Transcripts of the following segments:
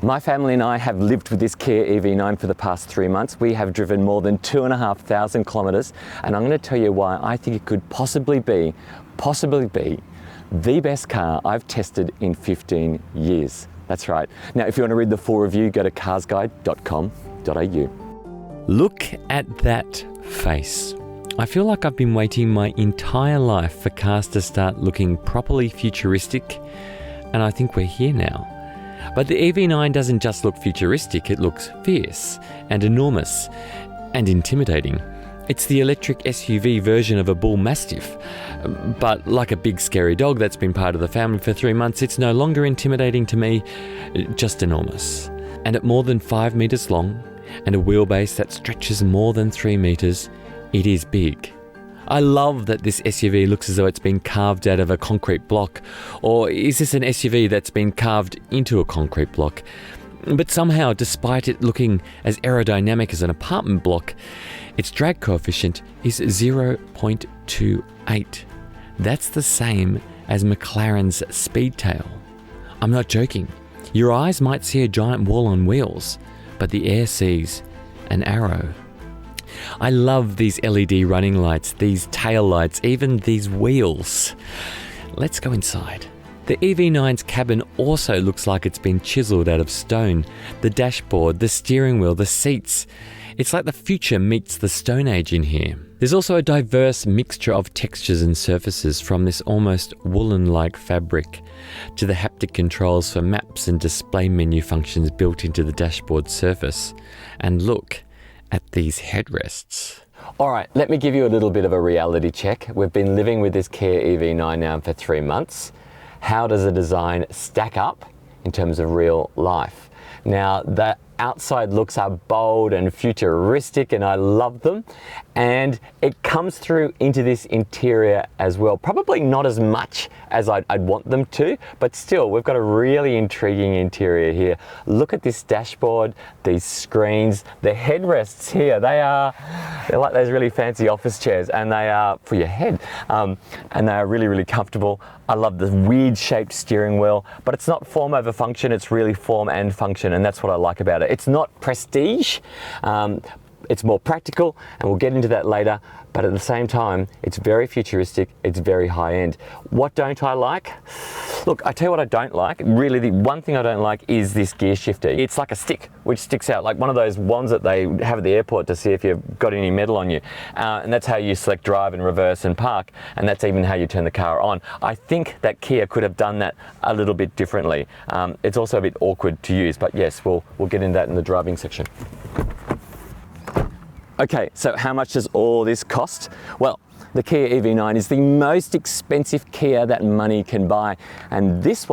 My family and I have lived with this Kia EV9 for the past 3 months. We have driven more than 2,500 kilometres, and I'm going to tell you why I think it could possibly be the best car I've tested in 15 years. That's right. Now, if you want to read the full review, go to carsguide.com.au. Look at that face. I feel like I've been waiting my entire life for cars to start looking properly futuristic, and I think we're here now. But the EV9 doesn't just look futuristic, it looks fierce and enormous and intimidating. It's the electric SUV version of a bull mastiff. But like a big scary dog that's been part of the family for 3 months, it's no longer intimidating to me, just enormous. And at more than 5 meters long and a wheelbase that stretches more than 3 meters, it is big. I love that this SUV looks as though it's been carved out of a concrete block. Or is this an SUV that's been carved into a concrete block? But somehow, despite it looking as aerodynamic as an apartment block, its drag coefficient is 0.28. That's the same as McLaren's Speedtail. I'm not joking. Your eyes might see a giant wall on wheels, but the air sees an arrow. I love these LED running lights, these tail lights, even these wheels. Let's go inside. The EV9's cabin also looks like it's been chiseled out of stone. The dashboard, the steering wheel, the seats. It's like the future meets the Stone Age in here. There's also a diverse mixture of textures and surfaces, from this almost woolen-like fabric to the haptic controls for maps and display menu functions built into the dashboard surface. And look at these headrests. All right, let me give you a little bit of a reality check. We've been living with this Kia EV9 now for 3 months. How does the design stack up in terms of real life? Now, the outside looks are bold and futuristic, and I love them. And it comes through into this interior as well. Probably not as much as I'd want them to, but still, we've got a really intriguing interior here. Look at this dashboard, these screens, the headrests here. They're like those really fancy office chairs, and they are for your head. And they are really, really comfortable. I love the weird shaped steering wheel, but it's not form over function, it's really form and function, and that's what I like about it. It's not prestige, it's more practical, and we'll get into that later, but at the same time, it's very futuristic, it's very high-end. What don't I like? Look, I tell you what I don't like. Really, the one thing I don't like is this gear shifter. It's like a stick, which sticks out, like one of those wands that they have at the airport to see if you've got any metal on you. And that's how you select drive and reverse and park, and that's even how you turn the car on. I think that Kia could have done that a little bit differently. It's also a bit awkward to use, but yes, we'll get into that in the driving section. Okay, so how much does all this cost? Well, the Kia EV9 is the most expensive Kia that money can buy. And this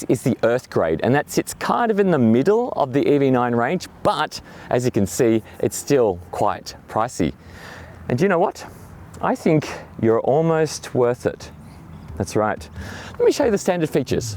is the Earth grade, and that sits kind of in the middle of the EV9 range, but as you can see, it's still quite pricey. And do you know what? I think you're almost worth it. That's right. Let me show you the standard features.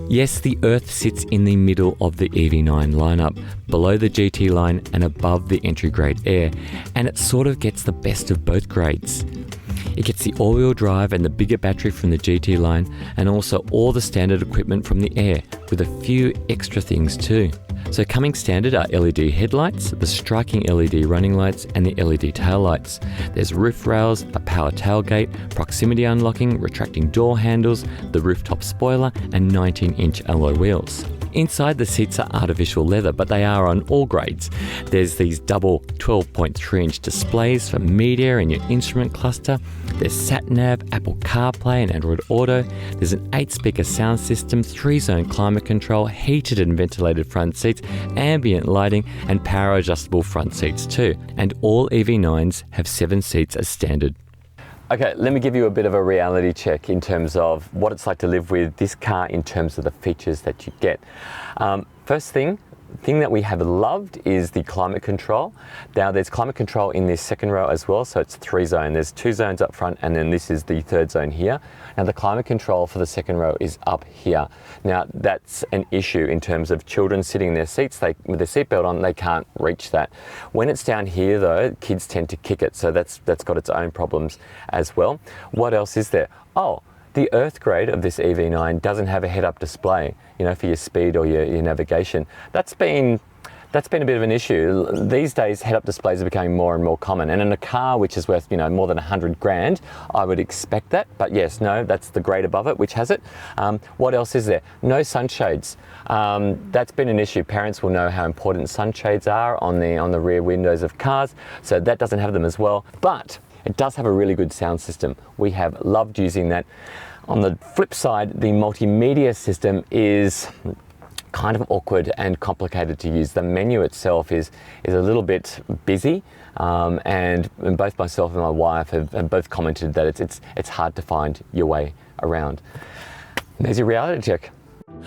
Yes, the Earth sits in the middle of the EV9 lineup, below the GT line and above the entry-grade Air, and it sort of gets the best of both grades. It gets the all-wheel drive and the bigger battery from the GT line, and also all the standard equipment from the Air, with a few extra things too. So coming standard are LED headlights, the striking LED running lights, and the LED taillights. There's roof rails, a power tailgate, proximity unlocking, retracting door handles, the rooftop spoiler, and 19-inch alloy wheels. Inside, the seats are artificial leather, but they are on all grades. There's these double 12.3-inch displays for media and your instrument cluster. There's sat-nav, Apple CarPlay and Android Auto. There's an 8-speaker sound system, 3-zone climate control, heated and ventilated front seats, ambient lighting, and power-adjustable front seats too. And all EV9s have 7 seats as standard. Okay, let me give you a bit of a reality check in terms of what it's like to live with this car in terms of the features that you get. First thing that we have loved is the climate control. Now there's climate control in this second row as well, so it's 3-zone. There's 2 zones up front, and then this is the 3rd zone here. Now the climate control for the second row is up here. Now that's an issue in terms of children sitting in their seats. With their seatbelt on, they can't reach that. When it's down here though, kids tend to kick it, so that's got its own problems as well. What else is there? Oh, The earth grade of this EV9 doesn't have a head-up display, you know, for your speed or your navigation. That's been a bit of an issue. These days, head-up displays are becoming more and more common. And in a car which is worth, you know, more than 100 grand, I would expect that. But yes, no, that's the grade above it which has it. What else is there? No sunshades. That's been an issue. Parents will know how important sunshades are on the rear windows of cars, so that doesn't have them as well. But it does have a really good sound system. We have loved using that. On the flip side, the multimedia system is kind of awkward and complicated to use. The menu itself is a little bit busy, and both myself and my wife have both commented that it's hard to find your way around. There's your reality check.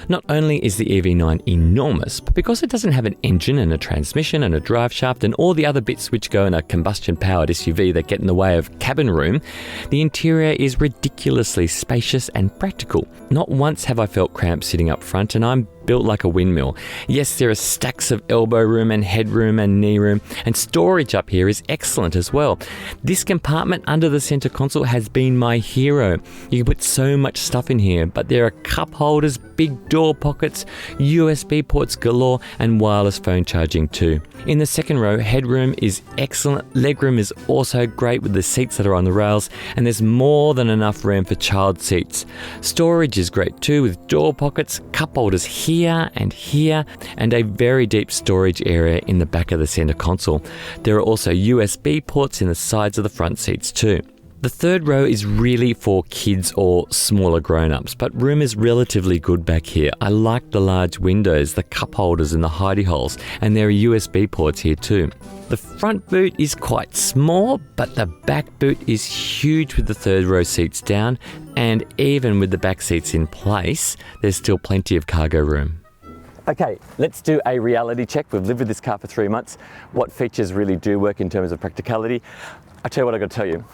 Not only is the EV9 enormous, but because it doesn't have an engine and a transmission and a drive shaft and all the other bits which go in a combustion-powered SUV that get in the way of cabin room, the interior is ridiculously spacious and practical. Not once have I felt cramped sitting up front, and I'm built like a windmill. Yes, there are stacks of elbow room and headroom and knee room, and storage up here is excellent as well. This compartment under the center console has been my hero. You can put so much stuff in here, but there are cup holders, big door pockets, USB ports galore, and wireless phone charging too. In the second row, headroom is excellent, legroom is also great with the seats that are on the rails, and there's more than enough room for child seats. Storage is great too, with door pockets, cup holders here and a very deep storage area in the back of the center console. There are also USB ports in the sides of the front seats too. The third row is really for kids or smaller grown-ups, but room is relatively good back here. I like the large windows, the cup holders and the hidey holes, and there are USB ports here too. The front boot is quite small, but the back boot is huge with the third row seats down, and even with the back seats in place, there's still plenty of cargo room. Okay, let's do a reality check. We've lived with this car for 3 months. What features really do work in terms of practicality? I'll tell you what I've got to tell you.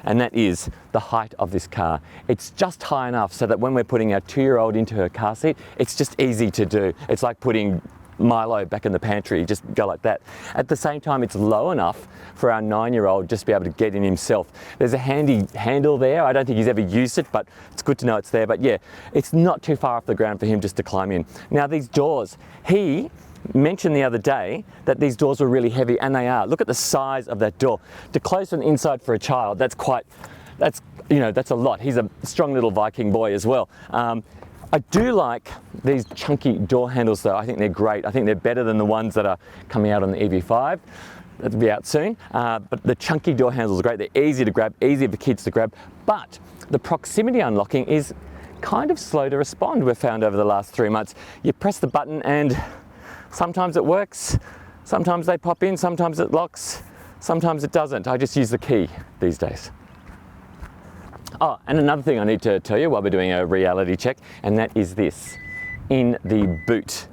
And that is the height of this car. It's just high enough so that when we're putting our 2-year-old into her car seat, it's just easy to do. It's like putting Milo back in the pantry, just go like that. At the same time, it's low enough for our 9-year-old just to be able to get in himself. There's a handy handle there. I don't think he's ever used it, but it's good to know it's there. But yeah, it's not too far off the ground for him just to climb in. Now these doors, he mentioned the other day that these doors were really heavy, and they are. Look at the size of that door. To close from the inside for a child, that's a lot. He's a strong little Viking boy as well. I do like these chunky door handles though. I think they're great. I think they're better than the ones that are coming out on the EV5. That'll be out soon. But the chunky door handles are great. They're easy to grab, easy for kids to grab. But the proximity unlocking is kind of slow to respond, we've found over the last 3 months. You press the button and sometimes it works, sometimes they pop in, sometimes it locks, sometimes it doesn't. I just use the key these days. Oh, and another thing I need to tell you while we're doing a reality check, and that is this. In the boot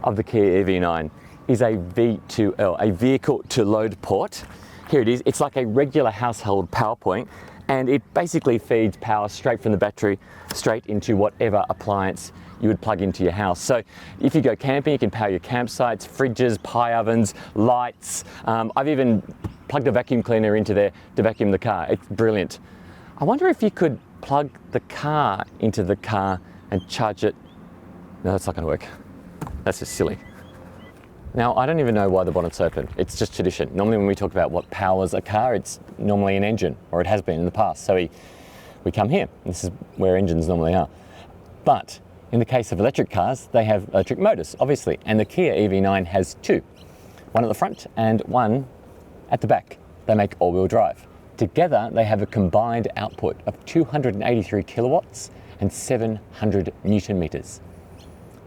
of the Kia EV9 is a V2L, a vehicle to load port. Here it is. It's like a regular household power point, and it basically feeds power straight from the battery straight into whatever appliance you would plug into your house. So if you go camping, you can power your campsites, fridges, pie ovens, lights. I've even plugged a vacuum cleaner into there to vacuum the car. It's brilliant. I wonder if you could plug the car into the car and charge it. No, that's not going to work. That's just silly. Now, I don't even know why the bonnet's open. It's just tradition. Normally when we talk about what powers a car, it's normally an engine, or it has been in the past. So we come here. This is where engines normally are. But in the case of electric cars, they have electric motors, obviously, and the Kia EV9 has two. One at the front and one at the back. They make all-wheel drive. Together, they have a combined output of 283 kilowatts and 700 Newton meters.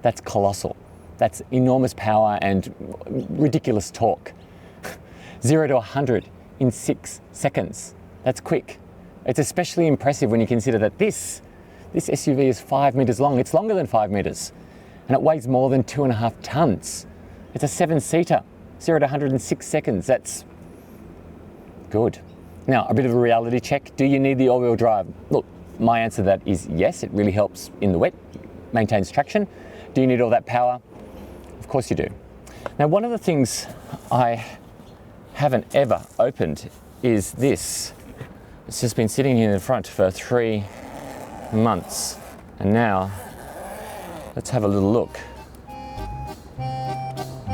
That's colossal. That's enormous power and ridiculous torque. 0 to 100 in 6 seconds. That's quick. It's especially impressive when you consider that this SUV is 5 meters long. It's longer than 5 meters, and it weighs more than 2.5 tons. It's a 7-seater, 0 to 100 in 6 seconds. That's good. Now, a bit of a reality check. Do you need the all-wheel drive? Look, my answer to that is yes. It really helps in the wet, maintains traction. Do you need all that power? Of course you do. Now, one of the things I haven't ever opened is this. It's just been sitting here in the front for 3 months. And now, let's have a little look.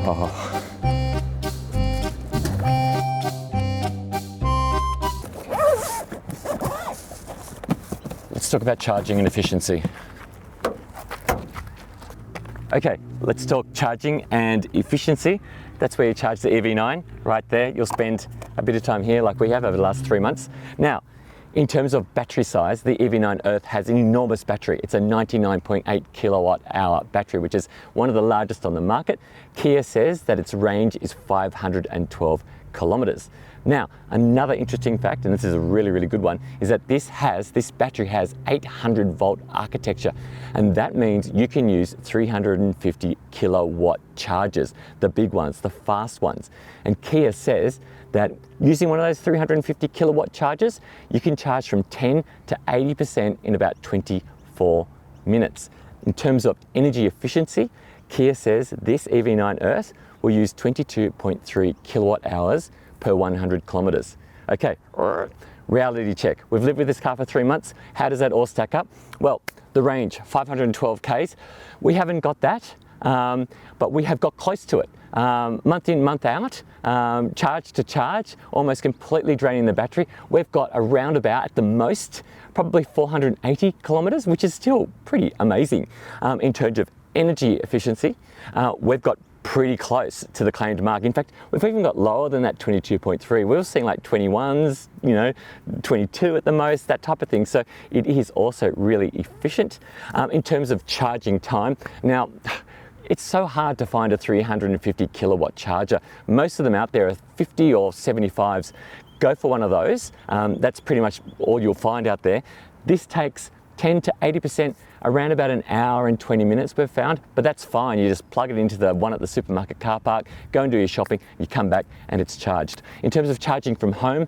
Oh. Let's talk about charging and efficiency. Okay, let's talk charging and efficiency. That's where you charge the EV9, right there. You'll spend a bit of time here like we have over the last 3 months. Now, in terms of battery size, the EV9 Earth has an enormous battery. It's a 99.8 kilowatt hour battery, which is one of the largest on the market. Kia says that its range is 512 kilometers. Now, another interesting fact, and this is a really, really good one, is that this battery has 800 volt architecture. And that means you can use 350 kilowatt chargers, the big ones, the fast ones. And Kia says that using one of those 350 kilowatt chargers, you can charge from 10 to 80% in about 24 minutes. In terms of energy efficiency, Kia says this EV9 Earth will use 22.3 kilowatt hours per 100 kilometers. Okay, reality check. We've lived with this car for 3 months. How does that all stack up? Well, the range, 512 Ks. We haven't got that, but we have got close to it. Month in, month out, charge to charge, almost completely draining the battery. We've got around about, at the most, probably 480 kilometers, which is still pretty amazing. In terms of energy efficiency, we've got pretty close to the claimed mark. In fact, we've even got lower than that 22.3. We were seeing like 21s, 22 at the most, that type of thing. So it is also really efficient. In terms of charging time, now, it's so hard to find a 350 kilowatt charger. Most of them out there are 50 or 75s. Go for one of those. That's pretty much all you'll find out there. This takes 10 to 80%, around about an hour and 20 minutes we've found, but that's fine. You just plug it into the one at the supermarket car park, go and do your shopping, you come back and it's charged. In terms of charging from home,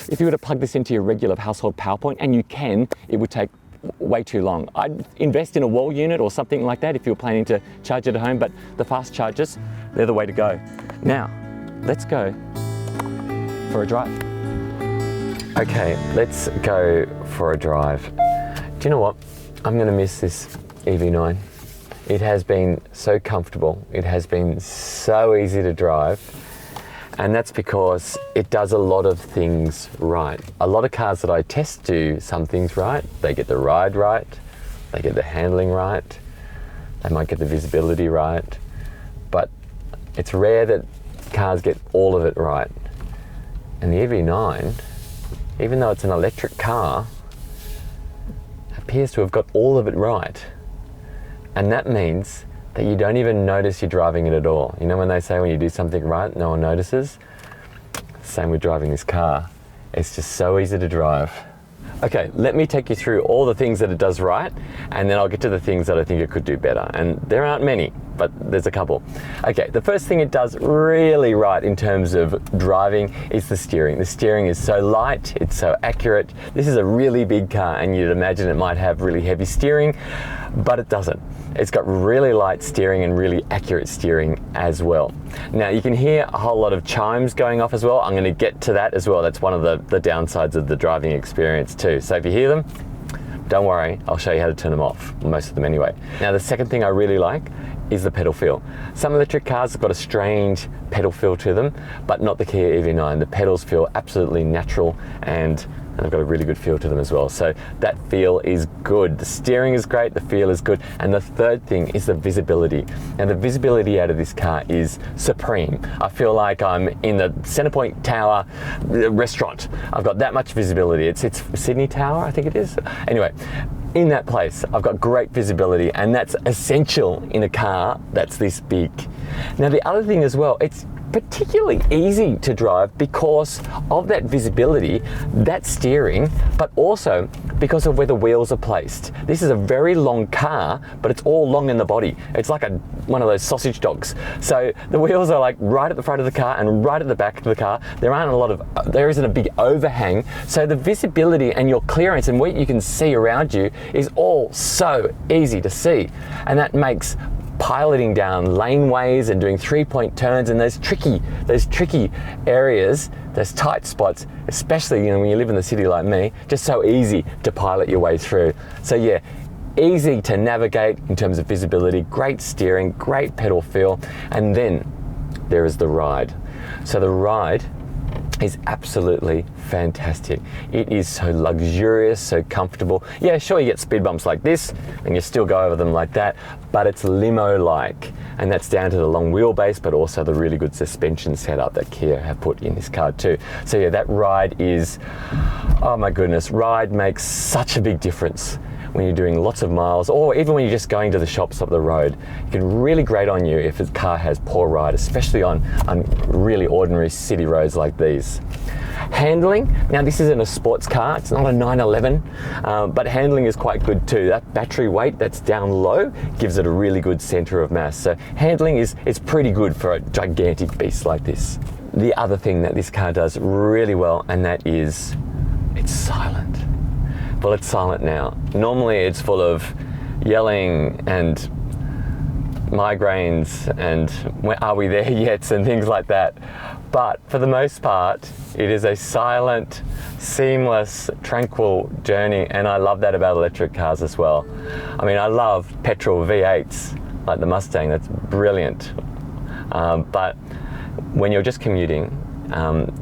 if you were to plug this into your regular household power point, and you can, it would take way too long. I'd invest in a wall unit or something like that if you were planning to charge it at home, but the fast chargers, they're the way to go. Now, let's go for a drive. Okay, let's go for a drive. Do you know what? I'm going to miss this EV9. It has been so comfortable. It has been so easy to drive. And that's because it does a lot of things right. A lot of cars that I test do some things right. They get the ride right. They get the handling right. They might get the visibility right. But it's rare that cars get all of it right. And the EV9, even though it's an electric car, appears to have got all of it right. And that means that you don't even notice you're driving it at all. You know when they say when you do something right, no one notices? Same with driving this car. It's just so easy to drive. Okay, let me take you through all the things that it does right, and then I'll get to the things that I think it could do better. And there aren't many, but there's a couple. Okay, the first thing it does really right in terms of driving is the steering. The steering is so light, it's so accurate. This is a really big car, and you'd imagine it might have really heavy steering, but it doesn't. It's got really light steering and really accurate steering as well. Now you can hear a whole lot of chimes going off as well. I'm going to get to that as well. That's one of the downsides of the driving experience too. So if you hear them, don't worry, I'll show you how to turn them off, most of them anyway. Now the second thing I really like is the pedal feel. Some electric cars have got a strange pedal feel to them, but not the Kia EV9. The pedals feel absolutely natural and they've got a really good feel to them as well. So that feel is good. The steering is great, the feel is good. And the third thing is the visibility. And the visibility out of this car is supreme. I feel like I'm in the Centrepoint Tower restaurant. I've got that much visibility. It's Sydney Tower, I think it is. Anyway, in that place, I've got great visibility, and that's essential in a car that's this big. Now the other thing as well, it's particularly easy to drive because of that visibility, that steering, but also because of where the wheels are placed. This is a very long car, but it's all long in the body. It's like one of those sausage dogs. So the wheels are like right at the front of the car and right at the back of the car. There isn't a big overhang. So the visibility and your clearance and what you can see around you is all so easy to see. And that makes piloting down laneways and doing 3-point turns and those tricky areas, those tight spots, especially when you live in the city like me, just so easy to pilot your way through. So yeah, easy to navigate in terms of visibility, great steering, great pedal feel, and then there is the ride. So the ride is absolutely fantastic. It is so luxurious, so comfortable. Yeah, sure, you get speed bumps like this and you still go over them like that, but it's limo-like, and that's down to the long wheelbase, but also the really good suspension setup that Kia have put in this car too. So yeah, that ride is, oh my goodness, ride makes such a big difference when you're doing lots of miles, or even when you're just going to the shops up the road. It can really grate on you if a car has poor ride, especially on really ordinary city roads like these. Handling, now this isn't a sports car, it's not a 911, but handling is quite good too. That battery weight that's down low gives it a really good center of mass. So handling is pretty good for a gigantic beast like this. The other thing that this car does really well, and that is it's silent. Well, it's silent now. Normally it's full of yelling and migraines and are we there yet and things like that. But for the most part, it is a silent, seamless, tranquil journey, and I love that about electric cars as well. I mean, I love petrol V8s like the Mustang, that's brilliant. But when you're just commuting,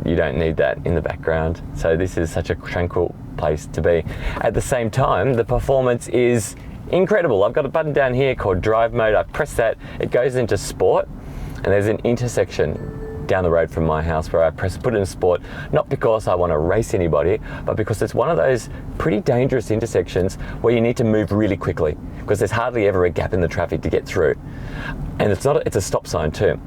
you don't need that in the background. So this is such a tranquil place to be. At the same time, the performance is incredible. I've got a button down here called drive mode. I press that, it goes into sport, and there's an intersection down the road from my house where I put it in sport, not because I want to race anybody, but because it's one of those pretty dangerous intersections where you need to move really quickly because there's hardly ever a gap in the traffic to get through. And it's a stop sign too.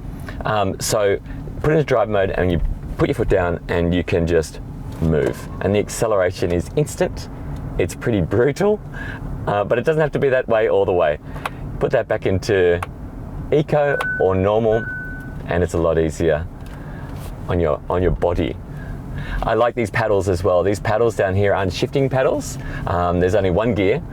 So put it into drive mode and you put your foot down and you can just move. And the acceleration is instant. It's pretty brutal, but it doesn't have to be that way all the way. Put that back into eco or normal and it's a lot easier on your body. I like these paddles as well. These paddles down here aren't shifting paddles. There's only one gear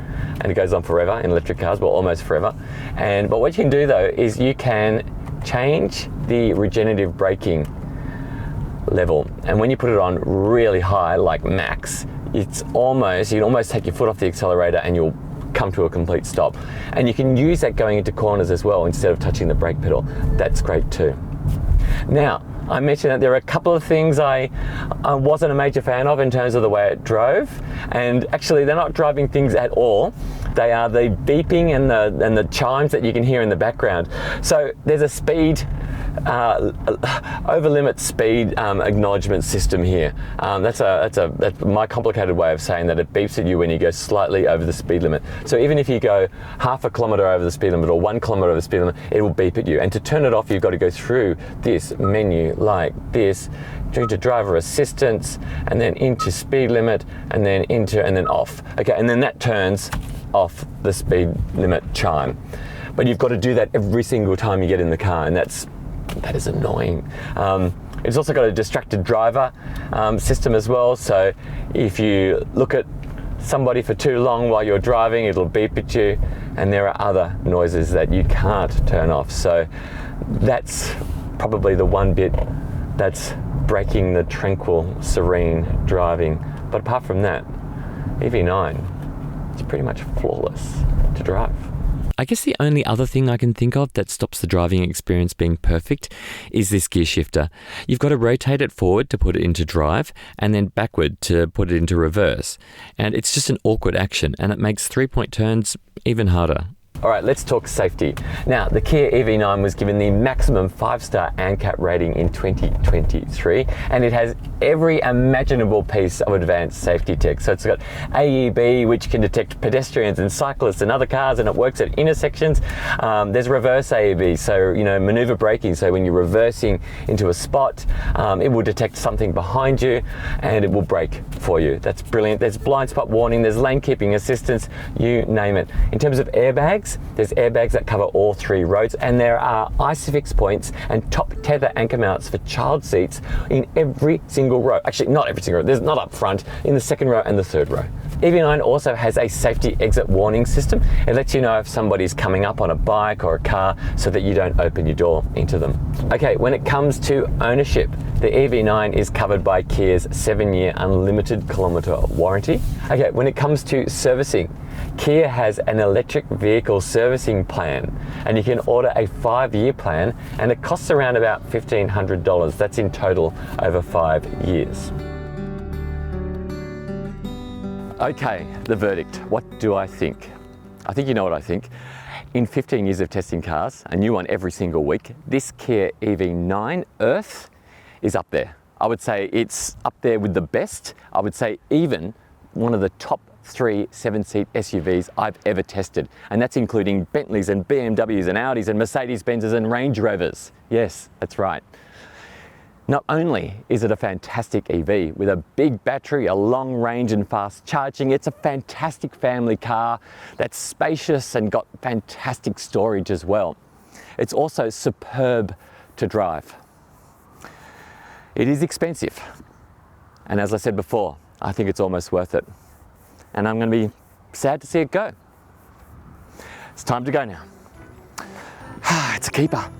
and it goes on forever in electric cars, well, almost forever. But what you can do though is you can change the regenerative braking level, and when you put it on really high, like max, you can almost take your foot off the accelerator and you'll come to a complete stop. And you can use that going into corners as well instead of touching the brake pedal. That's great too. Now, I mentioned that there are a couple of things I wasn't a major fan of in terms of the way it drove, and actually they're not driving things at all. They are the beeping and the chimes that you can hear in the background. So there's a speed over limit speed acknowledgement system here. That's my complicated way of saying that it beeps at you when you go slightly over the speed limit. So even if you go half a kilometre over the speed limit or 1 kilometre over the speed limit, it will beep at you. And to turn it off, you've got to go through this menu like this, into driver assistance, and then into speed limit, and then off. Okay, and then that turns off the speed limit chime. But you've got to do that every single time you get in the car, and that is annoying. It's also got a distracted driver system as well, so if you look at somebody for too long while you're driving, it'll beep at you, and there are other noises that you can't turn off. So that's probably the one bit that's breaking the tranquil, serene driving. But apart from that, EV9, it's pretty much flawless to drive. I guess the only other thing I can think of that stops the driving experience being perfect is this gear shifter. You've got to rotate it forward to put it into drive and then backward to put it into reverse. And it's just an awkward action, and it makes 3-point turns even harder. All right, let's talk safety. Now, the Kia EV9 was given the maximum 5-star ANCAP rating in 2023, and it has every imaginable piece of advanced safety tech. So it's got AEB, which can detect pedestrians and cyclists and other cars, and it works at intersections. There's reverse AEB, so maneuver braking. So when you're reversing into a spot, it will detect something behind you, and it will brake for you. That's brilliant. There's blind spot warning. There's lane keeping assistance. You name it. In terms of airbags, there's airbags that cover all 3 roads, and there are ISOFIX points and top tether anchor mounts for child seats in every single row. Actually, not every single row. There's not up front, in the 2nd row and the 3rd row. EV9 also has a safety exit warning system. It lets you know if somebody's coming up on a bike or a car so that you don't open your door into them. Okay, when it comes to ownership, the EV9 is covered by Kia's 7-year unlimited kilometre warranty. Okay, when it comes to servicing, Kia has an electric vehicle servicing plan, and you can order a 5-year plan, and it costs around about $1,500. That's in total over 5 years. Okay, the verdict. What do I think? I think you know what I think. In 15 years of testing cars, a new one every single week, this Kia EV9 Earth is up there. I would say it's up there with the best. I would say even one of the top 3 7-seat SUVs I've ever tested. And that's including Bentleys and BMWs and Audis and Mercedes-Benzes and Range Rovers. Yes, that's right. Not only is it a fantastic EV with a big battery, a long range and fast charging, it's a fantastic family car that's spacious and got fantastic storage as well. It's also superb to drive. It is expensive, and as I said before, I think it's almost worth it. And I'm going to be sad to see it go. It's time to go now. It's a keeper.